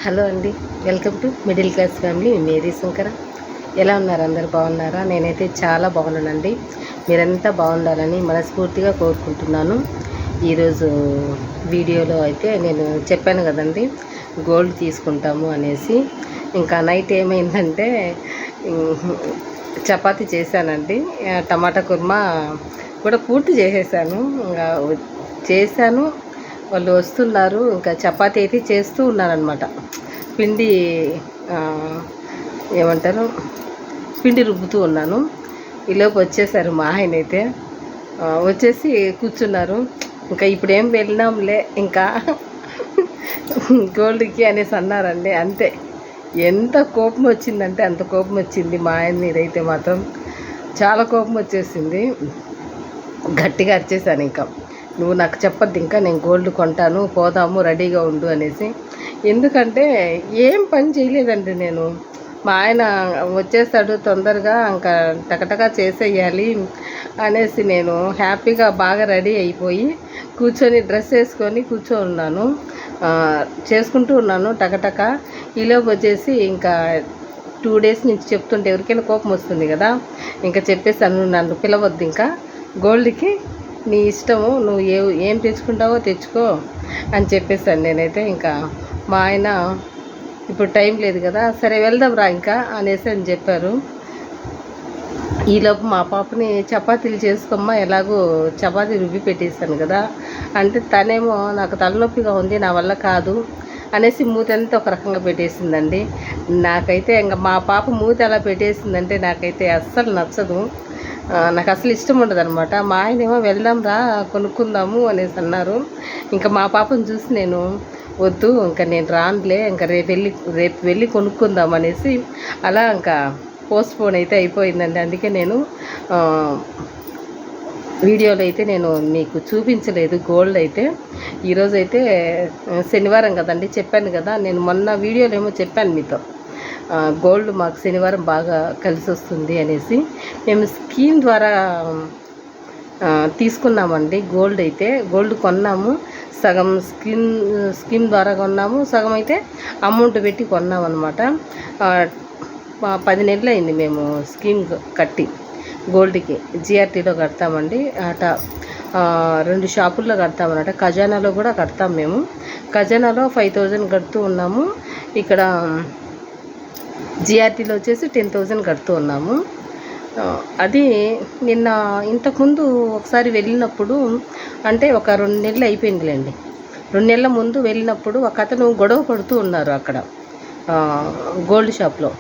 Hello అండి, welcome to middle class family. Mary Shankara. ఎలా ఉన్నారు? అందరు బాగున్నారా? నేనైతే చాలా బాగున్నానండి. మీరంతా బాగుండాలని మనస్ఫూర్తిగా కోరుకుంటున్నాను. ఈరోజు వీడియోలో అయితే నేను చెప్పాను కదండి, గోల్డ్ తీసుకుంటాము అనేసి. ఇంకా నైట్ ఏమైందంటే చపాతీ చేశానండి. టమాటా కుర్మా కూడా పూర్తి చేసేసాను. ఇంకా చేశాను, వాళ్ళు వస్తున్నారు. ఇంకా చపాతీ అయితే చేస్తూ ఉన్నారనమాట. పిండి ఏమంటారు, పిండి రుబ్బుతూ ఉన్నాను. ఈలోపు వచ్చేసారు మా ఆయన అయితే. వచ్చేసి కూర్చున్నారు. ఇంకా ఇప్పుడు ఏం వెళ్ళినాంలే ఇంకా గోల్డ్కి అనేసి అన్నారండి. అంతే, ఎంత కోపం వచ్చిందంటే అంత కోపం వచ్చింది మా ఆయన మీదైతే. మాత్రం చాలా కోపం వచ్చేసింది. గట్టిగా అరిచేసాను, ఇంకా నువ్వు నాకు చెప్పద్దు, ఇంకా నేను గోల్డ్ కొంటాను, పోదాము, రెడీగా ఉండు అనేసి. ఎందుకంటే ఏం పని చేయలేదండి నేను. మా ఆయన వచ్చేస్తాడు తొందరగా, ఇంకా టకటగా చేసేయాలి అనేసి నేను హ్యాపీగా బాగా రెడీ అయిపోయి కూర్చొని డ్రెస్ వేసుకొని కూర్చొని ఉన్నాను, చేసుకుంటూ ఉన్నాను టకటక. ఈలోపు వచ్చేసి ఇంకా 2 days నుంచి చెప్తుంటే ఎవరికైనా కోపం వస్తుంది కదా, ఇంకా చెప్పేసాను, నన్ను పిలవద్దు ఇంకా, గోల్డ్కి నీ ఇష్టము, నువ్వు ఏం తెచ్చుకుంటావో తెచ్చుకో అని చెప్పేసాను నేనైతే. ఇంకా మా ఆయన ఇప్పుడు టైం లేదు కదా, సరే వెళ్దాం రా ఇంకా అనేసి అని చెప్పారు. ఈలోపు మా పాపని చపాతీలు చేసుకోమ్మా, ఎలాగో చపాతీ రుబ్బి పెట్టేశాను కదా అంటే, తనేమో నాకు తలనొప్పిగా ఉంది, నా వల్ల కాదు అనేసి మూతంతా ఒక రకంగా పెట్టేసిందండి. నాకైతే ఇంకా మా పాప మూతి అలా పెట్టేసిందంటే నాకైతే అస్సలు నచ్చదు. నాకు అసలు ఇష్టం ఉండదు అనమాట. మా ఆయన ఏమో వెళ్దాం రా కొనుక్కుందాము అనేసి అన్నారు. ఇంకా మా పాపను చూసి నేను వద్దు, ఇంకా నేను రానులే, ఇంకా రేపు వెళ్ళి కొనుక్కుందాం అనేసి అలా ఇంకా పోస్ట్పోన్ అయితే అయిపోయిందండి. అందుకే నేను వీడియోలో అయితే నేను మీకు చూపించలేదు గోల్డ్ అయితే. ఈరోజైతే శనివారం కదండి, చెప్పాను కదా నేను మొన్న వీడియోలో ఏమో చెప్పాను మీతో, గోల్డ్ మాకు శనివారం బాగా కలిసి వస్తుంది అనేసి. మేము స్కీమ్ ద్వారా తీసుకున్నామండి గోల్డ్ అయితే. గోల్డ్ కొన్నాము, సగం స్కీమ్ ద్వారా కొన్నాము, సగం అయితే అమౌంట్ పెట్టి కొన్నాం అనమాట. 10 నెలలు అయింది మేము స్కీమ్ కట్టి. గోల్డ్కి జిఆర్టీలో కడతామండి, అట 2 షాపుల్లో కడతామన్నమాట. ఖజానాలో కూడా కడతాం మేము. ఖజానాలో 5000 కడుతూ ఉన్నాము, ఇక్కడ జిఆర్టీలో వచ్చేసి 10,000 కడుతూ ఉన్నాము. అది నిన్న ఇంతకుముందు ఒకసారి వెళ్ళినప్పుడు, అంటే ఒక 2 నెలలు అయిపోయిందిలేండి, 2 నెలల ముందు వెళ్ళినప్పుడు ఒక అతను గొడవ పడుతూ ఉన్నారు అక్కడ గోల్డ్ షాప్లో.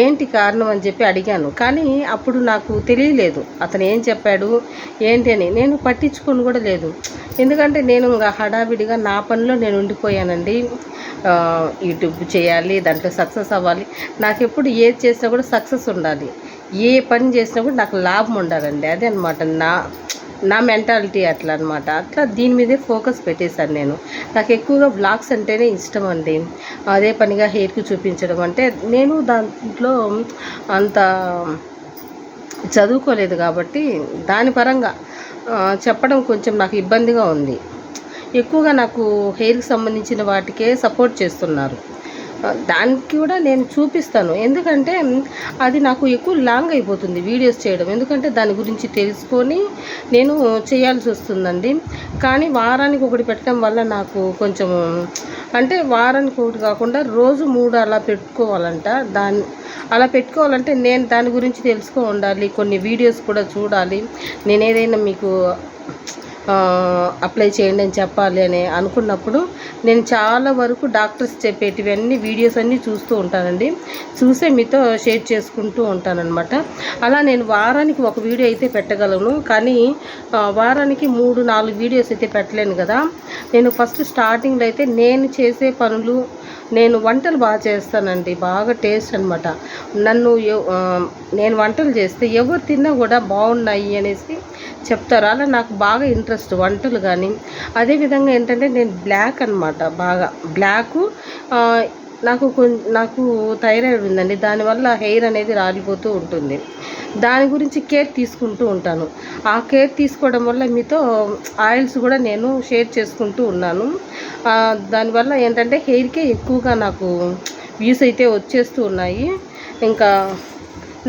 ఏంటి కారణం అని చెప్పి అడిగాను, కానీ అప్పుడు నాకు తెలియలేదు అతను ఏం చెప్పాడు ఏంటి అని. నేను పట్టించుకొని కూడా లేదు, ఎందుకంటే నేను ఇంకా హడావిడిగా నా పనిలో నేను ఉండిపోయానండి. యూట్యూబ్ చేయాలి, దాంట్లో సక్సెస్ అవ్వాలి. నాకు ఎప్పుడు ఏది చేసినా కూడా సక్సెస్ ఉండాలి, ఏ పని చేసినా కూడా నాకు లాభం ఉండాలండి. అదే అనమాట నా మెంటాలిటీ అట్లా అనమాట. అట్లా దీని మీదే ఫోకస్ పెట్టేశాను నేను. నాకు ఎక్కువగా వ్లాగ్స్ అంటేనే ఇష్టం అండి. అదే పనిగా హెయిర్కి చూపించడం అంటే, నేను దాంట్లో అంత చదువుకోలేదు కాబట్టి దాని పరంగా చెప్పడం కొంచెం నాకు ఇబ్బందిగా ఉంది. ఎక్కువగా నాకు హెయిర్కి సంబంధించిన వాటికే సపోర్ట్ చేస్తున్నారు. దానికి కూడా నేను చూపిస్తాను, ఎందుకంటే అది నాకు ఎక్కువ లాంగ్ అయిపోతుంది వీడియోస్ చేయడం. ఎందుకంటే దాని గురించి తెలుసుకొని నేను చేయాల్సి వస్తుందండి. కానీ వారానికి ఒకటి పెట్టడం వల్ల నాకు కొంచెం, అంటే వారానికి ఒకటి కాకుండా రోజు 3 అలా పెట్టుకోవాలంట. అలా పెట్టుకోవాలంటే నేను దాని గురించి తెలుసుకో ఉండాలి, కొన్ని వీడియోస్ కూడా చూడాలి. నేను ఏదైనా మీకు అప్లై చేయండి అని చెప్పాలి అని అనుకున్నప్పుడు నేను చాలా వరకు డాక్టర్స్ చెప్పేటివన్నీ వీడియోస్ అన్నీ చూస్తూ ఉంటానండి. చూసే మీతో షేర్ చేసుకుంటూ ఉంటానన్నమాట. అలా నేను వారానికి ఒక వీడియో అయితే పెట్టగలను, కానీ వారానికి 3-4 వీడియోస్ అయితే పెట్టలేను కదా. నేను ఫస్ట్ స్టార్టింగ్లో అయితే నేను చేసే పనులు, నేను వంటలు బాగా చేస్తానండి, బాగా టేస్ట్ అనమాట. నేను వంటలు చేస్తే ఎవరు తిన్నా కూడా బాగున్నాయి అనేసి చెప్తారు. అలా నాకు బాగా ఇంట్రెస్ట్ వంటలు. కానీ అదేవిధంగా ఏంటంటే నేను బ్లాక్ అనమాట, బాగా బ్లాకు నాకు థైరాయిడ్ ఉందండి. దానివల్ల హెయిర్ అనేది రాలిపోతూ ఉంటుంది. దాని గురించి కేర్ తీసుకుంటూ ఉంటాను. ఆ కేర్ తీసుకోవడం వల్ల మీతో ఆయిల్స్ కూడా నేను షేర్ చేసుకుంటూ ఉన్నాను. దానివల్ల ఏంటంటే హెయిర్కే ఎక్కువగా నాకు వ్యూస్ అయితే వచ్చేస్తూ ఉన్నాయి. ఇంకా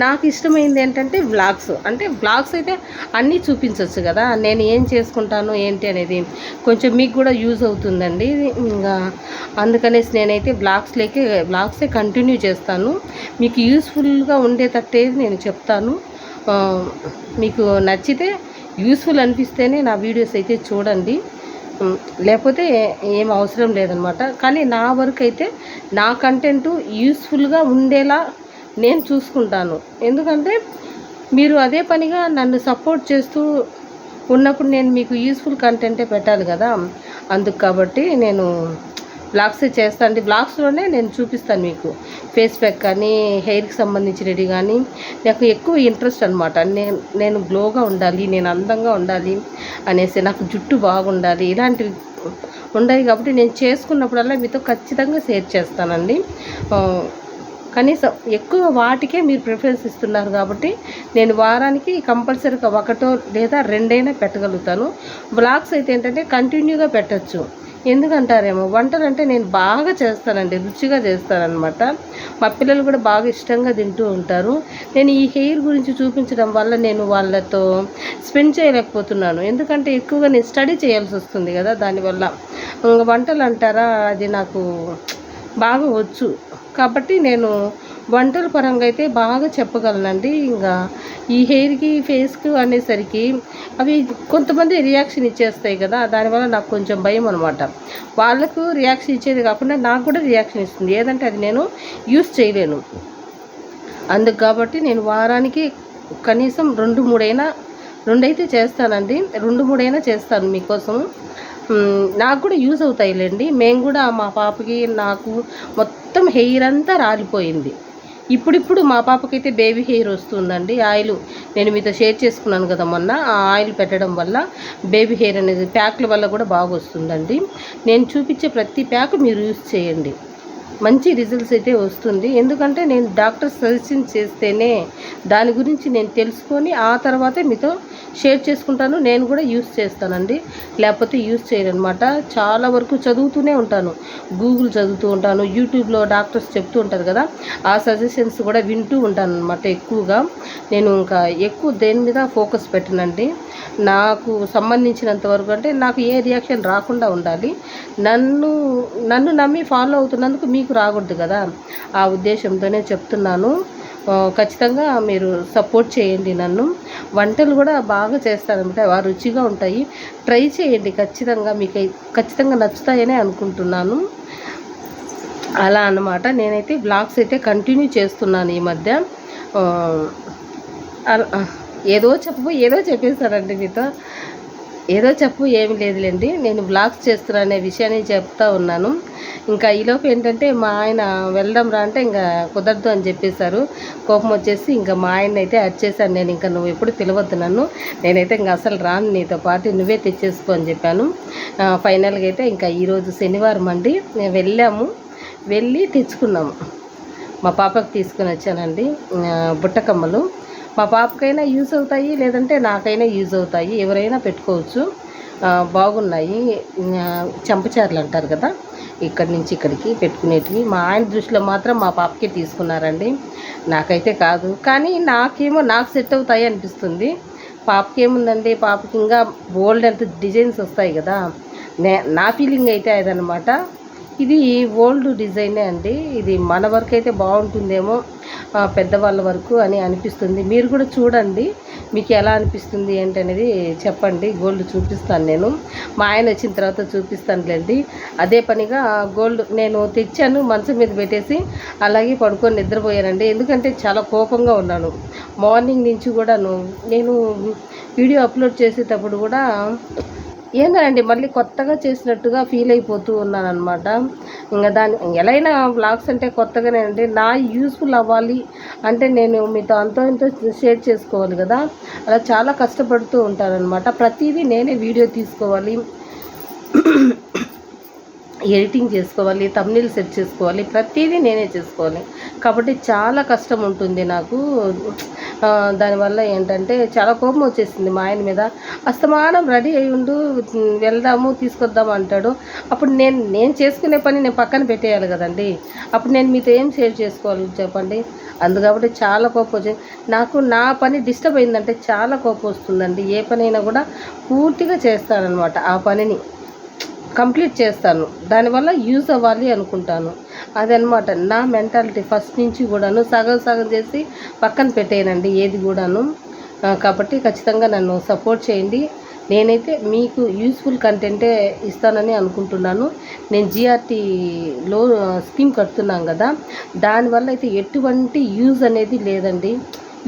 నాకు ఇష్టమైంది ఏంటంటే వ్లాగ్స్ అయితే అన్నీ చూపించవచ్చు కదా. నేను ఏం చేసుకుంటాను ఏంటి అనేది కొంచెం మీకు కూడా యూజ్ అవుతుందండి. ఇంకా అందుకనేసి నేనైతే వ్లాగ్సే కంటిన్యూ చేస్తాను. మీకు యూస్ఫుల్గా ఉండేటట్టే నేను చెప్తాను. మీకు నచ్చితే యూస్ఫుల్ అనిపిస్తేనే నా వీడియోస్ అయితే చూడండి, లేకపోతే ఏం అవసరం లేదనమాట. కానీ నా వరకు అయితే నా కంటెంట్ యూస్ఫుల్గా ఉండేలా నేను చూసుకుంటాను. ఎందుకంటే మీరు అదే పనిగా నన్ను సపోర్ట్ చేస్తూ ఉన్నప్పుడు నేను మీకు యూస్ఫుల్ కంటెంటే పెట్టాలి కదా. అందుకు కాబట్టి నేను వ్లాగ్సే చేస్తాను. వ్లాగ్స్లోనే నేను చూపిస్తాను మీకు ఫేస్ ప్యాక్ కానీ హెయిర్కి సంబంధించినవి కానీ. నాకు ఎక్కువ ఇంట్రెస్ట్ అనమాట. నేను గ్లోగా ఉండాలి, నేను అందంగా ఉండాలి అనేసి, నాకు జుట్టు బాగుండాలి, ఇలాంటివి ఉండాలి. కాబట్టి నేను చేసుకున్నప్పుడల్లా మీతో ఖచ్చితంగా షేర్ చేస్తానండి. కనీసం ఎక్కువ వాటికే మీరు ప్రిఫరెన్స్ ఇస్తున్నారు కాబట్టి నేను వారానికి కంపల్సరీగా 1 లేదా 2 పెట్టగలుగుతాను. వ్లాగ్స్ అయితే ఏంటంటే కంటిన్యూగా పెట్టచ్చు. ఎందుకంటారేమో, వంటలు అంటే నేను బాగా చేస్తానండి, రుచిగా చేస్తానన్నమాట. మా పిల్లలు కూడా బాగా ఇష్టంగా తింటూ ఉంటారు. నేను ఈ హెయిర్ గురించి చూపించడం వల్ల నేను వాళ్ళతో స్పెండ్ చేయలేకపోతున్నాను. ఎందుకంటే ఎక్కువగా నేను స్టడీ చేయాల్సి వస్తుంది కదా. దానివల్ల వంటలు అంటారా, అది నాకు బాగా వచ్చు కాబట్టి నేను వంటల పరంగా అయితే బాగా చెప్పగలనండి. ఇంకా ఈ హెయిర్కి ఫేస్కి అనేసరికి అవి కొంతమంది రియాక్షన్ ఇచ్చేస్తాయి కదా. దానివల్ల నాకు కొంచెం భయం అనమాట. వాళ్ళకు రియాక్షన్ ఇచ్చేది కాకుండా నాకు కూడా రియాక్షన్ ఇస్తుంది. ఏదంటే అది నేను యూస్ చేయలేను. అందుకు కాబట్టి నేను వారానికి కనీసం 2 అయితే చేస్తానండి. 2-3 చేస్తాను మీకోసం. నాకు కూడా యూజ్ అవుతాయిలేండి. మేము కూడా మా పాపకి నాకు మొత్తం హెయిర్ అంతా రాలిపోయింది. ఇప్పుడిప్పుడు మా పాపకైతే బేబీ హెయిర్ వస్తుందండి. ఆయిల్ నేను మీతో షేర్ చేసుకున్నాను కదా మొన్న. ఆ ఆయిల్ పెట్టడం వల్ల బేబీ హెయిర్ అనేది ప్యాక్ల వల్ల కూడా బాగా వస్తుందండి. నేను చూపించే ప్రతి ప్యాక్ మీరు యూజ్ చేయండి, మంచి రిజల్ట్స్ అయితే వస్తుంది. ఎందుకంటే నేను డాక్టర్ సజెషన్ చేస్తేనే దాని గురించి నేను తెలుసుకొని ఆ తర్వాతే మీతో షేర్ చేసుకుంటాను. నేను కూడా యూస్ చేస్తానండి, లేకపోతే యూస్ చేయనమాట. చాలా వరకు చదువుతూనే ఉంటాను, గూగుల్ చదువుతూ ఉంటాను, యూట్యూబ్లో డాక్టర్స్ చెప్తూ ఉంటారు కదా, ఆ సజెషన్స్ కూడా వింటూ ఉంటాను అనమాట. ఎక్కువగా నేను ఇంకా ఎక్కువ దేని మీద ఫోకస్ పెట్టనండి. నాకు సంబంధించినంత వరకు అంటే నాకు ఏ రియాక్షన్ రాకుండా ఉండాలి. నన్ను నమ్మి ఫాలో అవుతున్నందుకు మీకు రాకూడదు కదా, ఆ ఉద్దేశంతోనే చెప్తున్నాను. ఖచ్చితంగా మీరు సపోర్ట్ చేయండి నన్ను. వంటలు కూడా బాగా చేస్తానన్నమాట, బాగా రుచిగా ఉంటాయి. ట్రై చేయండి, ఖచ్చితంగా మీకు ఖచ్చితంగా నచ్చుతాయని అనుకుంటున్నాను. అలా అన్నమాట. నేనైతే బ్లాగ్స్ అయితే కంటిన్యూ చేస్తున్నాను ఈ మధ్య. ఏదో చెప్పేస్తానండి మీతో. ఏదో ఏమి లేదులేండి, నేను బ్లాగ్స్ చేస్తున్నానే విషయాన్ని చెప్తా ఉన్నాను. ఇంకా ఈలోపు ఏంటంటే మా ఆయన వెళ్దాం రా అంటే ఇంకా కుదరదు అని చెప్పేశారు. కోపం వచ్చేసి ఇంకా మా ఆయన అయితే అరిచేశాను. నేను ఇంకా నువ్వు ఎప్పుడు పిలవద్దు నన్ను, నేనైతే ఇంకా అసలు రాను, నీతో పాటు నువ్వే తెచ్చేసుకో అని చెప్పాను. ఫైనల్గా అయితే ఇంకా ఈరోజు శనివారం అండి, వెళ్ళి తెచ్చుకున్నాము. మా పాపకు తీసుకుని వచ్చానండి బుట్టకమ్మలు. మా పాపకైనా యూజ్ అవుతాయి, లేదంటే నాకైనా యూజ్ అవుతాయి, ఎవరైనా పెట్టుకోవచ్చు. బాగున్నాయి. చెంపచారులు అంటారు కదా, ఇక్కడి నుంచి ఇక్కడికి పెట్టుకునేటివి. మా ఆయన దృష్టిలో మాత్రం మా పాపకే తీసుకున్నారండి, నాకైతే కాదు. కానీ నాకు సెట్ అవుతాయి అనిపిస్తుంది. పాపకి ఏముందండి, పాపకి ఇంకా బోల్డ్ అంత డిజైన్స్ వస్తాయి కదా. నా ఫీలింగ్ అయితే అదనమాట. ఇది ఓల్డ్ డిజైనే అండి, ఇది మన వరకు అయితే బాగుంటుందేమో, పెద్దవాళ్ళ వరకు అని అనిపిస్తుంది. మీరు కూడా చూడండి, మీకు ఎలా అనిపిస్తుంది ఏంటనేది చెప్పండి. గోల్డ్ చూపిస్తాను నేను, మా ఆయన వచ్చిన తర్వాత చూపిస్తానులేండి. అదే పనిగా గోల్డ్ నేను తెచ్చాను, మంచం మీద పెట్టేసి అలాగే పడుకొని నిద్రపోయానండి. ఎందుకంటే చాలా కోపంగా ఉన్నాను మార్నింగ్ నుంచి కూడాను. నేను వీడియో అప్లోడ్ చేసేటప్పుడు కూడా ఏంటండి మళ్ళీ కొత్తగా చేసినట్టుగా ఫీల్ అయిపోతూ ఉన్నాను అనమాట. ఇంకా ఎలా అయినా వ్లాగ్స్ అంటే కొత్తగానే అండి, నా యూస్ఫుల్ అవ్వాలి అంటే నేను మీతో అంతో ఇంతో షేర్ చేసుకోవాలి కదా, అలా చాలా కష్టపడుతూ ఉంటానన్నమాట. ప్రతిదీ నేనే వీడియో తీసుకోవాలి, ఎడిటింగ్ చేసుకోవాలి, థంబ్నెయిల్ సెట్ చేసుకోవాలి, ప్రతిదీ నేనే చేసుకోవాలి. కాబట్టి చాలా కష్టం ఉంటుంది నాకు. దానివల్ల ఏంటంటే చాలా కోపం వచ్చేసింది మా ఆయన మీద. అస్తమానం రెడీ అయి ఉండు, వెళ్దాము తీసుకొద్దాము అంటాడు. అప్పుడు నేను చేసుకునే పని నేను పక్కన పెట్టేయాలి కదండి. అప్పుడు నేను మీతో ఏం షేర్ చేసుకోవాలి చెప్పండి. కాబట్టి చాలా కోపం వచ్చింది నాకు. నా పని డిస్టర్బ్ అయిందంటే చాలా కోపం వస్తుందండి. ఏ పనైనా కూడా పూర్తిగా చేస్తానన్నమాట. ఆ పనిని కంప్లీట్ చేస్తాను, దానివల్ల యూజ్ అవ్వాలి అనుకుంటాను. అదనమాట నా మెంటాలిటీ ఫస్ట్ నుంచి కూడాను. సగం సగం చేసి పక్కన పెట్టేయనండి ఏది కూడాను. కాబట్టి ఖచ్చితంగా నన్ను సపోర్ట్ చేయండి. నేనైతే మీకు యూస్ఫుల్ కంటెంటే ఇస్తానని అనుకుంటున్నాను. నేను జిఆర్టీలో స్కీమ్ కడుతున్నాం కదా, దానివల్ల అయితే ఎటువంటి యూజ్ అనేది లేదండి.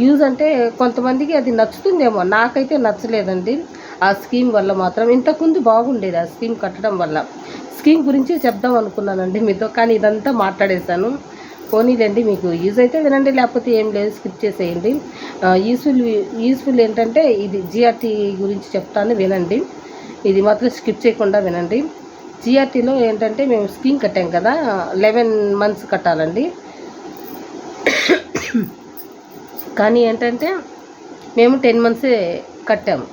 యూజ్ అంటే కొంతమందికి అది నచ్చుతుందేమో, నాకైతే నచ్చలేదండి ఆ స్కీమ్ వల్ల మాత్రం. ఇంతకుముందు బాగుండేది ఆ స్కీమ్ కట్టడం వల్ల. స్కీమ్ గురించి చెప్దాం అనుకున్నానండి మీతో, కానీ ఇదంతా మాట్లాడేశాను. పోనీలేండి, మీకు యూజ్ అయితే వినండి, లేకపోతే ఏం లేదు స్కిప్ చేసేయండి. యూస్ఫుల్ ఏంటంటే ఇది జిఆర్టీ గురించి చెప్తాను, వినండి. ఇది మాత్రం స్కిప్ చేయకుండా వినండి. జిఆర్టీలో ఏంటంటే మేము స్కీమ్ కట్టాం కదా, 11 months కట్టాలండి. కానీ ఏంటంటే మేము 10 months కట్టాము.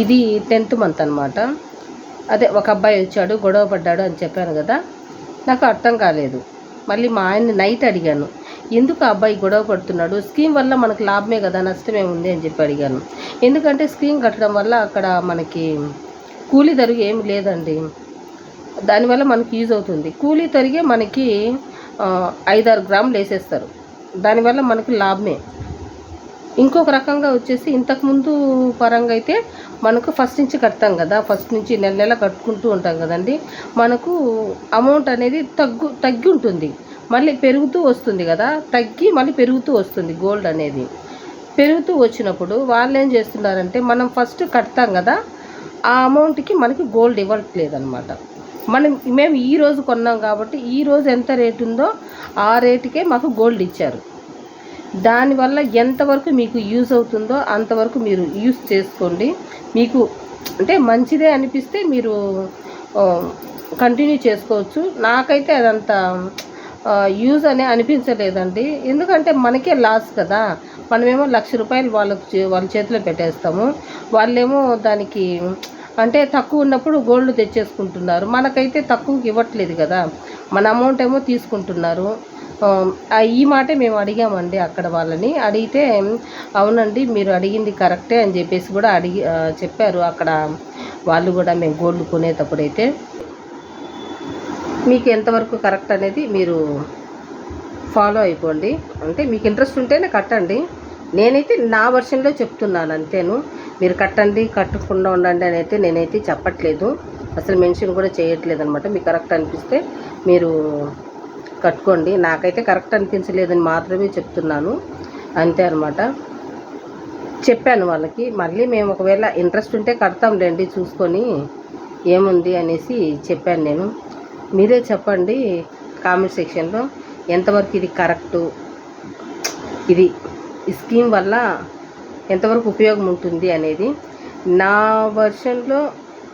ఇది 10th month అనమాట. అదే ఒక అబ్బాయి వచ్చాడు, గొడవ పడ్డాడు అని చెప్పాను కదా, నాకు అర్థం కాలేదు. మళ్ళీ మా ఆయన్ని నైట్ అడిగాను, ఎందుకు ఆ అబ్బాయి గొడవ పడుతున్నాడు, స్కీమ్ వల్ల మనకు లాభమే కదా, నష్టమే ఉంది అని చెప్పి అడిగాను. ఎందుకంటే స్కీమ్ కట్టడం వల్ల అక్కడ మనకి కూలీ తరుగు ఏమి లేదండి, దానివల్ల మనకి యూజ్ అవుతుంది. కూలీ తరిగే మనకి 5-6 గ్రాములు వేసేస్తారు, దానివల్ల మనకి లాభమే. ఇంకొక రకంగా వచ్చేసి ఇంతకుముందు పరంగా అయితే మనకు ఫస్ట్ నుంచి కడతాం కదా, ఫస్ట్ నుంచి నెల నెల కట్టుకుంటూ ఉంటాం కదండి, మనకు అమౌంట్ అనేది తగ్గి ఉంటుంది, మళ్ళీ పెరుగుతూ వస్తుంది కదా, తగ్గి మళ్ళీ పెరుగుతూ వస్తుంది. గోల్డ్ అనేది పెరుగుతూ వచ్చినప్పుడు వాళ్ళు ఏం చేస్తున్నారంటే, మనం ఫస్ట్ కడతాం కదా, ఆ అమౌంట్కి మనకి గోల్డ్ ఇవ్వట్లేదు అనమాట. మేము ఈరోజు కొన్నాం కాబట్టి ఈరోజు ఎంత రేటు ఉందో ఆ రేటుకే మాకు గోల్డ్ ఇచ్చారు. దానివల్ల ఎంతవరకు మీకు యూజ్ అవుతుందో అంతవరకు మీరు యూజ్ చేసుకోండి. మీకు అంటే మంచిదే అనిపిస్తే మీరు కంటిన్యూ చేసుకోవచ్చు. నాకైతే అదంతా యూజ్ అని అనిపించలేదండి, ఎందుకంటే మనకే లాస్ కదా. మనమేమో ₹1,00,000 వాళ్ళ చేతిలో పెట్టేస్తాము, వాళ్ళేమో దానికి అంటే తక్కువ ఉన్నప్పుడు గోల్డ్ తెచ్చేసుకుంటున్నారు, మనకైతే తక్కువకి ఇవ్వట్లేదు కదా, మన అమౌంట్ ఏమో తీసుకుంటున్నారు. ఈ మాటే మేము అడిగామండి అక్కడ వాళ్ళని. అడిగితే అవునండి మీరు అడిగింది కరెక్టే అని చెప్పేసి కూడా చెప్పారు అక్కడ వాళ్ళు కూడా. మేము గోల్డ్ కొనేటప్పుడైతే మీకు ఎంతవరకు కరెక్ట్ అనేది మీరు ఫాలో అయిపోండి. అంటే మీకు ఇంట్రెస్ట్ ఉంటేనే కట్టండి. నేనైతే నా వర్షన్లో చెప్తున్నాను అంతేను. మీరు కట్టండి కట్టకుండా ఉండండి అని అయితే నేనైతే చెప్పట్లేదు, అసలు మెన్షన్ కూడా చేయట్లేదు అనమాట. మీకు కరెక్ట్ అనిపిస్తే మీరు కట్టుకోండి, నాకైతే కరెక్ట్ అనిపించలేదని మాత్రమే చెప్తున్నాను, అంతే అనమాట. చెప్పాను వాళ్ళకి. మళ్ళీ మేము ఒకవేళ ఇంట్రెస్ట్ ఉంటే కడతాంలేండి చూసుకొని ఏముంది అనేసి చెప్పాను నేను. మీరే చెప్పండి కామెంట్ సెక్షన్లో ఎంతవరకు ఇది కరెక్టు, ఇది ఈ స్కీమ్ వల్ల ఎంతవరకు ఉపయోగం ఉంటుంది అనేది. నా వర్షన్లో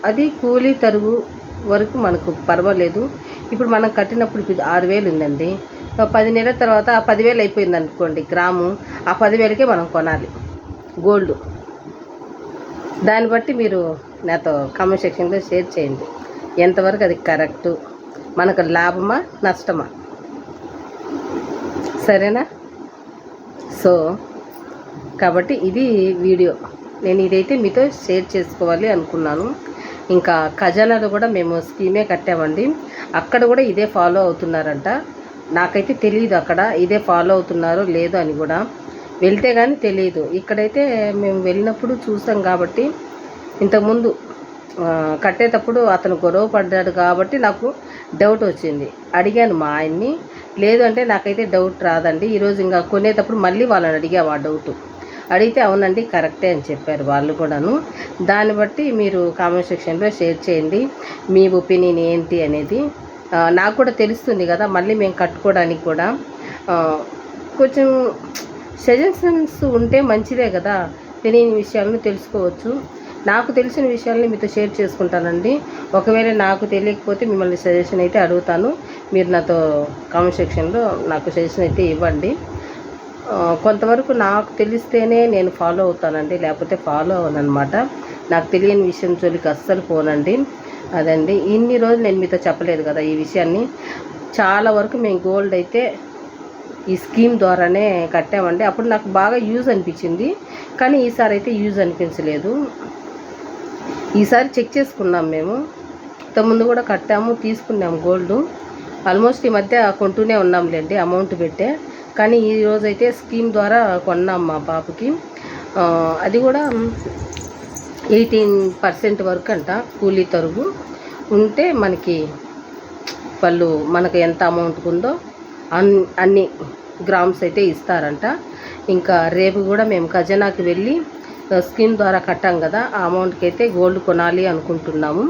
అది కూలీ తరుగు వరకు మనకు పర్వాలేదు. ఇప్పుడు మనం కట్టినప్పుడు 6,000 ఉందండి, 10 నెలల తర్వాత ఆ 10,000 అయిపోయింది అనుకోండి గ్రాము, ఆ 10,000కే మనం కొనాలి గోల్డ్. దాన్ని బట్టి మీరు నాతో కామెంట్ సెక్షన్లో షేర్ చేయండి ఎంతవరకు అది కరెక్టు, మనకు లాభమా నష్టమా, సరేనా? సో కాబట్టి ఇది వీడియో, నేను ఇదైతే మీతో షేర్ చేసుకోవాలి అనుకున్నాను. ఇంకా ఖజానాలో కూడా మేము స్కీమే కట్టామండి, అక్కడ కూడా ఇదే ఫాలో అవుతున్నారంట. నాకైతే తెలియదు అక్కడ ఇదే ఫాలో అవుతున్నారో లేదో అని కూడా, వెళ్తే కానీ తెలియదు. ఇక్కడైతే మేము వెళ్ళినప్పుడు చూసాం కాబట్టి, ఇంతకుముందు కట్టేటప్పుడు అతను గొడవ పడ్డాడు కాబట్టి నాకు డౌట్ వచ్చింది. అడిగాను మా ఆయన్ని, లేదు అంటే నాకైతే డౌట్ రాదండి. ఈరోజు ఇంకా కొనేటప్పుడు మళ్ళీ వాళ్ళని అడిగాము ఆ డౌట్. అడిగితే అవునండి కరెక్టే అని చెప్పారు వాళ్ళు కూడాను. దాన్ని బట్టి మీరు కామెంట్ సెక్షన్లో షేర్ చేయండి మీ ఒపీనియన్ ఏంటి అనేది. నాకు కూడా తెలుస్తుంది కదా, మళ్ళీ మేము కట్టుకోవడానికి కూడా కొంచెం సజెషన్స్ ఉంటే మంచిదే కదా, తెలియని విషయాలను తెలుసుకోవచ్చు. నాకు తెలిసిన విషయాల్ని మీతో షేర్ చేసుకుంటానండి. ఒకవేళ నాకు తెలియకపోతే మిమ్మల్ని సజెషన్ అయితే అడుగుతాను. మీరు నాతో కామెంట్ సెక్షన్లో నాకు సజెషన్ అయితే ఇవ్వండి. కొంతవరకు నాకు తెలిస్తేనే నేను ఫాలో అవుతానండి, లేకపోతే ఫాలో అవ్వనమాట. నాకు తెలియని విషయం జోలికి అస్సలు పోనండి. అదండి, ఇన్ని రోజులు నేను మీతో చెప్పలేదు కదా ఈ విషయాన్ని. చాలా వరకు మేము గోల్డ్ అయితే ఈ స్కీమ్ ద్వారానే కట్టామండి. అప్పుడు నాకు బాగా యూజ్ అనిపించింది, కానీ ఈసారి అయితే యూజ్ అనిపించలేదు. ఈసారి చెక్ చేసుకున్నాం మేము. ఇంతకుముందు కూడా కట్టాము, తీసుకున్నాము గోల్డ్. ఆల్మోస్ట్ ఈ మధ్య కొంటూనే ఉన్నాంలేండి అమౌంట్ పెట్టే. కానీ ఈరోజైతే స్కీమ్ ద్వారా కొన్నాం మా పాపకి. అది కూడా 18% వరకు అంట కూలీ తరుగు ఉంటే మనకి వాళ్ళు మనకు ఎంత అమౌంట్ ఉందో అన్ని గ్రామ్స్ అయితే ఇస్తారంట. ఇంకా రేపు కూడా మేము ఖజానాకి వెళ్ళి స్కీమ్ ద్వారా కట్టాం కదా, ఆ అమౌంట్కి అయితే గోల్డ్ కొనాలి అనుకుంటున్నాము.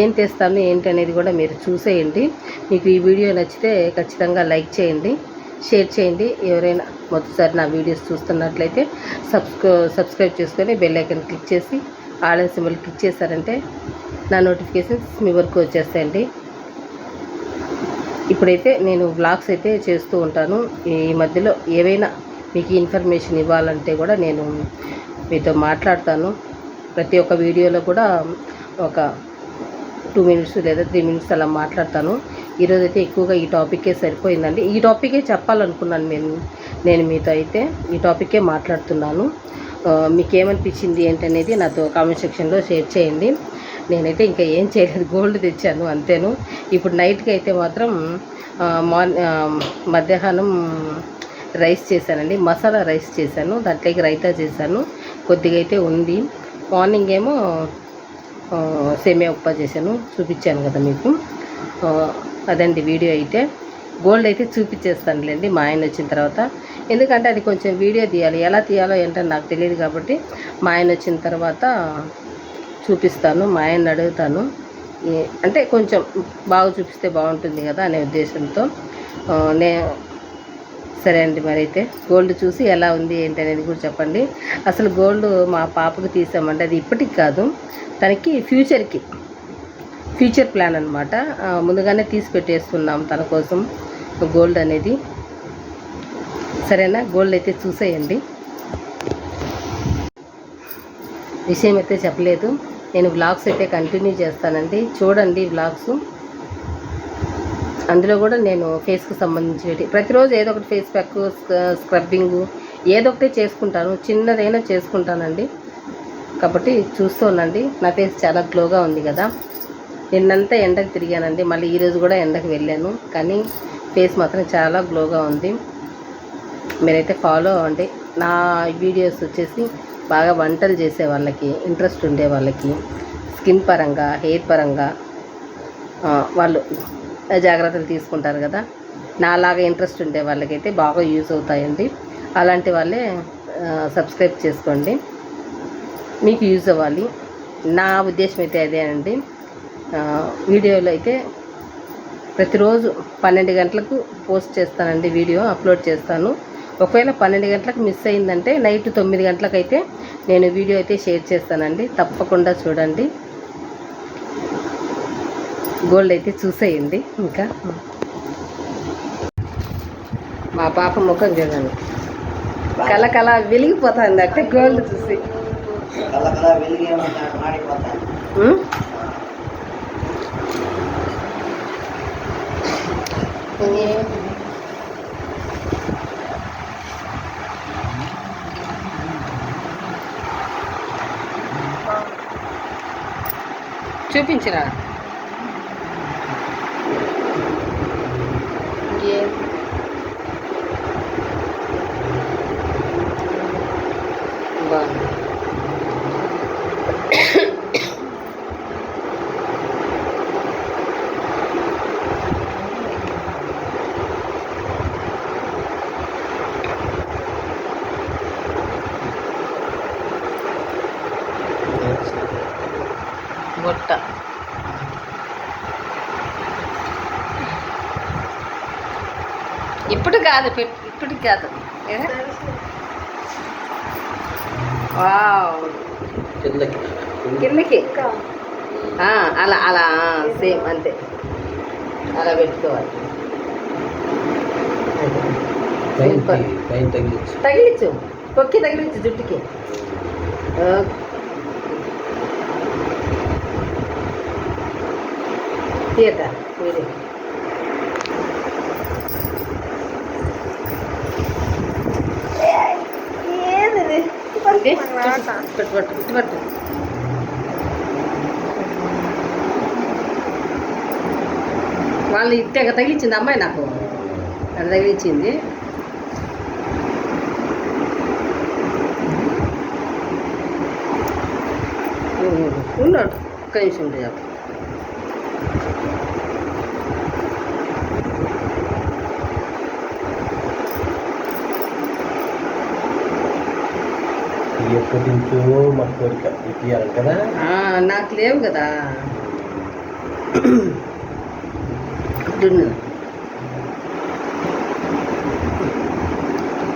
ఏం తెస్తాను ఏంటి అనేది కూడా మీరు చూసేయండి. మీకు ఈ వీడియో నచ్చితే ఖచ్చితంగా లైక్ చేయండి, షేర్ చేయండి. ఎవరైనా మొదటిసారి నా వీడియోస్ చూస్తున్నట్లయితే సబ్స్క్రైబ్ చేసుకొని బెల్ ఐకాన్ క్లిక్ చేసి ఆల్ సింబల్ క్లిక్ చేశారంటే నా నోటిఫికేషన్స్ మీ వరకు వచ్చేస్తాయండి. ఇప్పుడైతే నేను వ్లాగ్స్ అయితే చేస్తూ ఉంటాను. ఈ మధ్యలో ఏవైనా మీకు ఇన్ఫర్మేషన్ ఇవ్వాలంటే కూడా నేను మీతో మాట్లాడతాను. ప్రతి ఒక్క వీడియోలో కూడా ఒక 2 మినిట్స్ లేదా 3 మినిట్స్ అలా మాట్లాడతాను. ఈరోజైతే ఎక్కువగా ఈ టాపిక్కే సరిపోయిందండి. ఈ టాపికే చెప్పాలనుకున్నాను నేను మీతో అయితే ఈ టాపిక్కే మాట్లాడుతున్నాను. మీకేమనిపించింది ఏంటనేది నాతో కామెంట్ సెక్షన్లో షేర్ చేయండి. నేనైతే ఇంకా ఏం చేయలేదు, గోల్డ్ తెచ్చాను అంతేను. ఇప్పుడు నైట్కి అయితే మాత్రం మధ్యాహ్నం రైస్ చేశానండి, మసాలా రైస్ చేశాను, దాంట్లోకి రైతా చేశాను, కొద్దిగా అయితే ఉంది. మార్నింగ్ ఏమో సేమియా ఉప్మా చేశాను, చూపించాను కదా మీకు. అదండి వీడియో అయితే. గోల్డ్ అయితే చూపించేస్తానులేండి మా ఆయన వచ్చిన తర్వాత, ఎందుకంటే అది కొంచెం వీడియో తీయాలి. ఎలా తీయాలో ఏంటో నాకు తెలియదు కాబట్టి మా ఆయన వచ్చిన తర్వాత చూపిస్తాను. మా ఆయన్ని అడుగుతాను, అంటే కొంచెం బాగా చూపిస్తే బాగుంటుంది కదా అనే ఉద్దేశంతో. సరే అండి, మరి అయితే గోల్డ్ చూసి ఎలా ఉంది ఏంటి అనేది కూడా చెప్పండి. అసలు గోల్డ్ మా పాపకు తీసామంటే అది ఇప్పటికి కాదు, తనకి ఫ్యూచర్ ప్లాన్ అనమాట. ముందుగానే తీసి పెట్టేస్తున్నాం తన కోసం గోల్డ్ అనేది. సరేనా, గోల్డ్ అయితే చూసేయండి. విషయం అయితే చెప్పలేదు, నేను వ్లాగ్స్ అయితే కంటిన్యూ చేస్తానండి, చూడండి వ్లాగ్స్. అందులో కూడా నేను ఫేస్కి సంబంధించి ప్రతిరోజు ఏదో ఒకటి ఫేస్ ప్యాక్, స్క్రబ్బింగ్ ఏదో ఒకటి చేసుకుంటాను, చిన్నదైనా చేసుకుంటానండి. కాబట్టి చూస్తూ ఉండండి. నా ఫేస్ చాలా గ్లోగా ఉంది కదా. నిన్నంతా ఎండకు తిరిగానండి, మళ్ళీ ఈరోజు కూడా ఎండకు వెళ్ళాను, కానీ ఫేస్ మాత్రం చాలా గ్లోగా ఉంది. మీరైతే ఫాలో అవ్వండి. నా వీడియోస్ వచ్చేసి బాగా వంటలు చేసే వాళ్ళకి, ఇంట్రెస్ట్ ఉండే వాళ్ళకి, స్కిన్ పరంగా, హెయిర్ పరంగా వాళ్ళు జాగ్రత్తలు తీసుకుంటారు కదా, నాలాగా ఇంట్రెస్ట్ ఉండే వాళ్ళకైతే బాగా యూజ్ అవుతాయండి. అలాంటి వాళ్ళే సబ్స్క్రైబ్ చేసుకోండి, మీకు యూజ్ అవ్వాలి. నా ఉద్దేశం అయితే అదే అండి. వీడియోలో అయితే ప్రతిరోజు 12 గంటలకు పోస్ట్ చేస్తానండి, వీడియో అప్లోడ్ చేస్తాను. ఒకవేళ 12 గంటలకు మిస్ అయిందంటే నైట్ 9 గంటలకైతే నేను వీడియో అయితే షేర్ చేస్తానండి, తప్పకుండా చూడండి. గోల్డ్ అయితే చూసేయండి. ఇంకా మా పాప ముఖం చూడండి, కళ వెలిగిపోతుంది అంటే గోల్డ్ చూసి. చూపించరా బొట్ట. ఇప్పటికి కాదు. వావ్, కిందకి అలా అలా సేమ్ అంతే, అలా పెట్టుకోవాలి. తగిలించు, కొక్కి తగిలించు జుట్టుకి. తీయట మీరే పట్టు. వాళ్ళు ఇట్టగా తగిలించింది అమ్మాయి, నాకు అది తగిలించింది. ఉన్నాడు ఒక్క నిమిషం ఉంటే చెప్పు. ఎప్పటి నుంచో మా కోరిక ఇప్పియాలి కదా, నాకు లేవు కదా.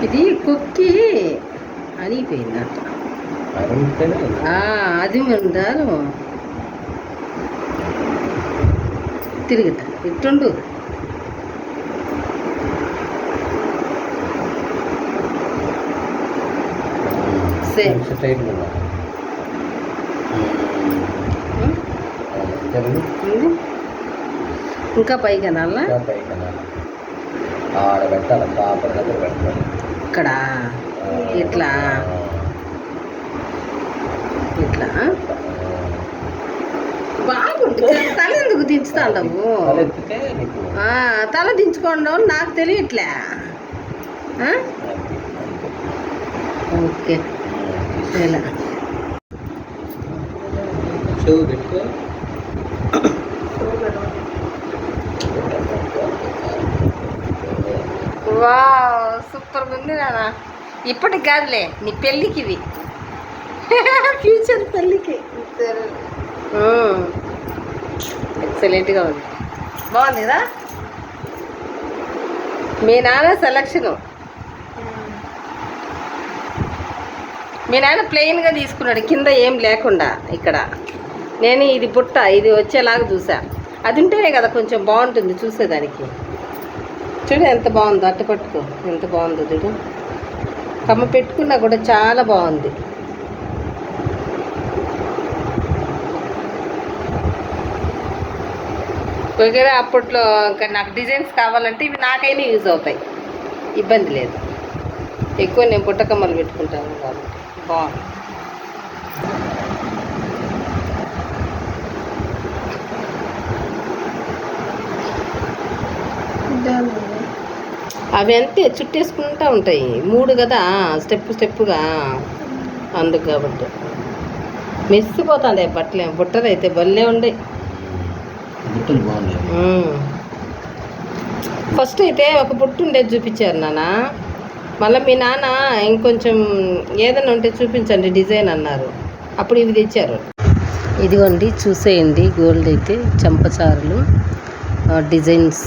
ఇది కుక్కి అనిపోయింది అట్లా, అది ఉండాలి. తిరిగిట ఇట్టుండు. ఇంకా పైకి అనాలా, ఇక్కడ ఇట్లా ఇట్లా బాగుంటుంది. తల ఎందుకు దించుతాండవు? తల దించుకోండి నాకు తెలియట్లే. ఓకే ఇలా వా సూపర్గా ఉంది నాన్న. ఇప్పటికి కాదులే, నీ పెళ్ళికి ఇవి ఫ్యూచర్ పెళ్ళికి. ఎక్సలెంట్గా ఉంది, బాగుంది కదా. మీ నాన్న సెలక్షను, మీ నాన్న ప్లెయిన్గా తీసుకున్నాడు, కింద ఏం లేకుండా. ఇక్కడ నేను ఇది బుట్ట ఇది వచ్చేలాగా చూసా. అది ఉంటేనే కదా కొంచెం బాగుంటుంది చూసేదానికి. చూడు ఎంత బాగుందో, అట్టు పట్టుకో ఎంత బాగుందో చూడు. కమ్మ పెట్టుకున్నా కూడా చాలా బాగుంది. ఒకవేళ అప్పట్లో ఇంకా నాకు డిజైన్స్ కావాలంటే ఇవి నాకైనా యూజ్ అవుతాయి, ఇబ్బంది లేదు. ఎక్కువ నేను పుట్టకమ్మలు పెట్టుకుంటాను కాబట్టి బాగుంది. అవి అంతే చుట్టేసుకుంటూ ఉంటాయి, 3 కదా స్టెప్పుగా, అందుకు కాబట్టి మెచ్చిపోతుంది. బుట్టలు అయితే భలే ఉండే. ఫస్ట్ అయితే ఒక బుట్ట ఉండేది చూపించారు నాన్న, మళ్ళీ మీ నాన్న ఇంకొంచెం ఏదైనా ఉంటే చూపించండి డిజైన్ అన్నారు, అప్పుడు ఇవి తెచ్చారు. ఇదిగోండి చూసేయండి, గోల్డ్ అయితే చంపచారులు డిజైన్స్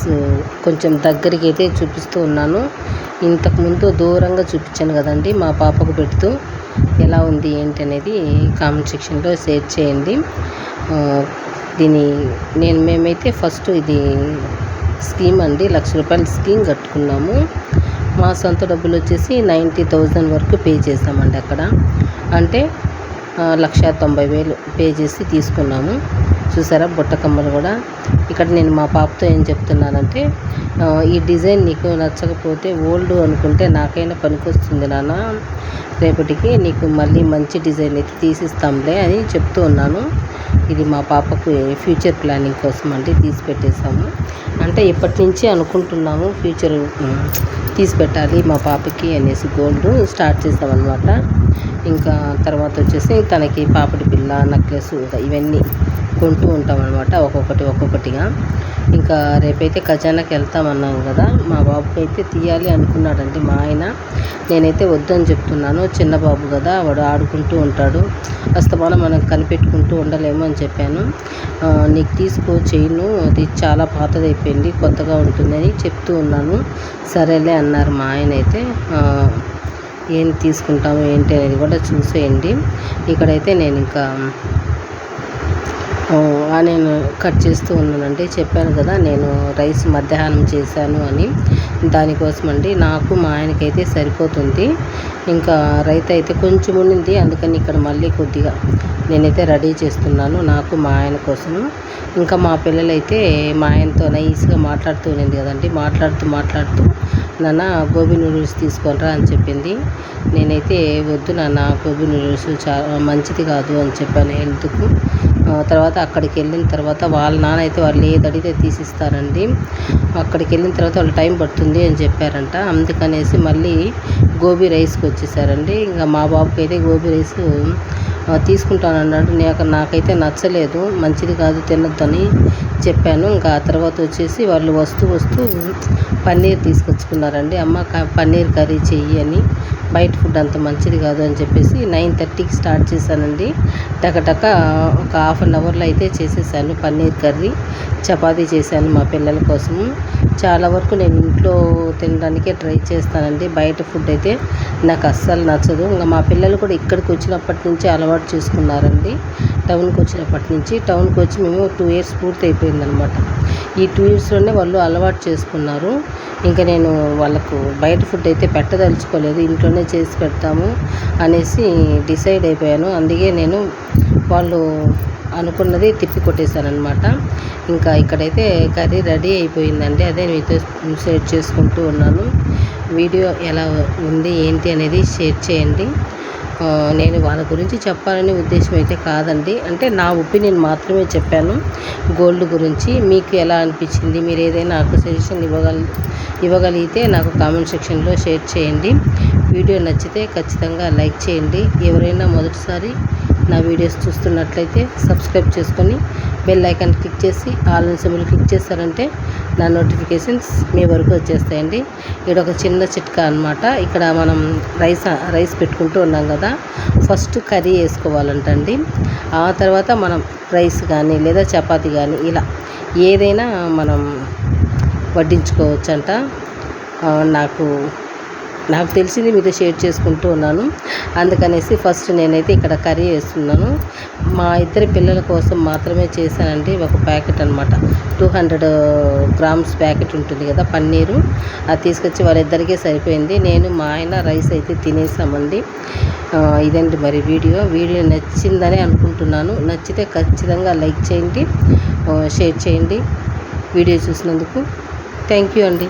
కొంచెం దగ్గరికి అయితే చూపిస్తూ ఉన్నాను. ఇంతకుముందు దూరంగా చూపించాను కదండి మా పాపకు పెడుతూ. ఎలా ఉంది ఏంటి అనేది కామెంట్ సెక్షన్లో షేర్ చేయండి. మేమైతే ఫస్ట్ ఇది స్కీమ్ అండి, ₹1,00,000 స్కీమ్ కట్టుకున్నాము. మా సొంత డబ్బులు వచ్చేసి 90,000 వరకు పే చేసామండి అక్కడ. అంటే 1,90,000 పే చేసి తీసుకున్నాము. చూసారా బుట్టకమ్మలు కూడా. ఇక్కడ నేను మా పాపతో ఏం చెప్తున్నానంటే, ఈ డిజైన్ నీకు నచ్చకపోతే ఓల్డ్ అనుకుంటే నాకైనా పనికొస్తుంది నాన్న, రేపటికి నీకు మళ్ళీ మంచి డిజైన్ అయితే తీసిస్తాంలే అని చెప్తూ ఉన్నాను. ఇది మా పాపకు ఫ్యూచర్ ప్లానింగ్ కోసం అండి తీసి పెట్టేసాము. అంటే ఇప్పటి నుంచి అనుకుంటున్నాము ఫ్యూచర్ తీసి పెట్టాలి మా పాపకి అనేసి గోల్డ్ స్టార్ట్ చేసామన్నమాట. ఇంకా తర్వాత వచ్చేసి తనకి పాపడి పిల్ల నెక్లెస్ ఇవన్నీ కొంటూ ఉంటామన్నమాట ఒక్కొక్కటిగా. ఇంకా రేపైతే ఖజానాకి వెళ్తామన్నాం కదా, మా బాబుకి అయితే తీయాలి అనుకున్నాడండి మా ఆయన. నేనైతే వద్దని చెప్తున్నాను, చిన్న బాబు కదా వాడు ఆడుకుంటూ ఉంటాడు, అస్తమానం మనం కనిపెట్టుకుంటూ ఉండలేము అని చెప్పాను. నీకు తీసుకో చైను, అది చాలా పాతదైపోయింది, కొత్తగా ఉంటుందని చెప్తూ ఉన్నాను. సరేలే అన్నారు మా ఆయన అయితే. ఏం తీసుకుంటాము ఏంటి అనేది కూడా చూసేయండి. ఇక్కడైతే నేను ఇంకా నేను కట్ చేస్తూ ఉన్నానండి. చెప్పాను కదా నేను రైస్ మధ్యాహ్నం చేశాను అని. దానికోసం అండి నాకు మా ఆయనకైతే సరిపోతుంది. ఇంకా రైతా అయితే కొంచెం ఉండింది, అందుకని ఇక్కడ మళ్ళీ కొద్దిగా నేనైతే రెడీ చేస్తున్నాను నాకు మా ఆయన కోసము. ఇంకా మా పిల్లలైతే మా ఆయనతో నైస్గా మాట్లాడుతూ ఉండింది కదండి, మాట్లాడుతూ నాన్న గోబీ నూడిల్స్ తీసుకొనిరా అని చెప్పింది. నేనైతే వద్దు నాన్న, గోబీ నూడిల్స్ చాలా మంచిది కాదు అని చెప్పాను హెల్త్కు. తర్వాత అక్కడికి వెళ్ళిన తర్వాత వాళ్ళ నాన్న అయితే వాళ్ళు ఏది అడిగితే తీసిస్తారండి. అక్కడికి వెళ్ళిన తర్వాత వాళ్ళు టైం పడుతుంది అని చెప్పారంట. అందుకనేసి మళ్ళీ గోబీ రైస్కి వచ్చేసారండి. ఇంకా మా బాబుకి అయితే గోబీ రైస్ తీసుకుంటానన్నాడు. నాకైతే నచ్చలేదు, మంచిది కాదు తినొద్దని చెప్పాను. ఇంకా ఆ తర్వాత వచ్చేసి వాళ్ళు వస్తూ పన్నీర్ తీసుకొచ్చుకున్నారండి. అమ్మ పన్నీర్ కర్రీ చెయ్యి అని, బయట ఫుడ్ అంత మంచిది కాదు అని చెప్పేసి 9:30కి స్టార్ట్ చేశానండి. టకటక ఒక హాఫ్ అన్ అవర్లో అయితే చేసేసాను. పన్నీర్ కర్రీ, చపాతీ చేశాను మా పిల్లల కోసము. చాలా వరకు నేను ఇంట్లో తినడానికే ట్రై చేస్తానండి. బయట ఫుడ్ అయితే నాకు అస్సలు నచ్చదు. ఇంకా మా పిల్లలు కూడా ఇక్కడికి వచ్చినప్పటి నుంచి అలవాటు చేసుకున్నారండి. టౌన్కి వచ్చినప్పటి నుంచి, టౌన్కి వచ్చి మేము 2 years పూర్తి అయిపోయిందనమాట. ఈ 2 yearsలోనే వాళ్ళు అలవాటు చేసుకున్నారు. ఇంకా నేను వాళ్ళకు బయట ఫుడ్ అయితే పెట్టదలుచుకోలేదు, ఇంట్లోనే చేసి పెడతాము అనేసి డిసైడ్ అయిపోయాను. అందుకే నేను వాళ్ళు అనుకున్నది తిప్పి కొట్టేశానమాట. ఇంకా ఇక్కడైతే కర్రీ రెడీ అయిపోయిందండి. అదే మీతో షేర్ చేసుకుంటూ ఉన్నాను. వీడియో ఎలా ఉంది ఏంటి అనేది షేర్ చేయండి. నేను వాళ్ళ గురించి చెప్పాలనే ఉద్దేశం అయితే కాదండి, అంటే నా ఒపీనియన్ మాత్రమే చెప్పాను గోల్డ్ గురించి. మీకు ఎలా అనిపించింది, మీరు ఏదైనా నాకు సజెషన్ ఇవ్వగలిగితే నాకు కామెంట్ సెక్షన్లో షేర్ చేయండి. వీడియో నచ్చితే ఖచ్చితంగా లైక్ చేయండి. ఎవరైనా మొదటిసారి నా వీడియోస్ చూస్తున్నట్లయితే సబ్స్క్రైబ్ చేసుకొని బెల్ ఐకాన్ క్లిక్ చేసి ఆల్ సింబల్ క్లిక్ చేశారంటే నా నోటిఫికేషన్స్ మీ వరకు వచ్చేస్తాయండి. ఇక్కడ ఒక చిన్న చిట్కా అనమాట. ఇక్కడ మనం రైస్ పెట్టుకుంటూ ఉన్నాం కదా, ఫస్ట్ కర్రీ వేసుకోవాలంటండి. ఆ తర్వాత మనం రైస్ కానీ లేదా చపాతీ కానీ ఇలా ఏదైనా మనం వడ్డించుకోవచ్చంట. నాకు తెలిసింది మీతో షేర్ చేసుకుంటూ ఉన్నాను. అందుకనేసి ఫస్ట్ నేనైతే ఇక్కడ కర్రీ వేస్తున్నాను. మా ఇద్దరి పిల్లల కోసం మాత్రమే చేశానండి. ఒక ప్యాకెట్ అనమాట, 200 grams ప్యాకెట్ ఉంటుంది కదా పన్నీరు, అది తీసుకొచ్చి వాళ్ళిద్దరికీ సరిపోయింది. నేను మా ఆయన రైస్ అయితే తినేసామండి. ఇదండి మరి వీడియో నచ్చిందని అనుకుంటున్నాను. నచ్చితే ఖచ్చితంగా లైక్ చేయండి, షేర్ చేయండి. వీడియో చూసినందుకు థ్యాంక్ యూ అండి.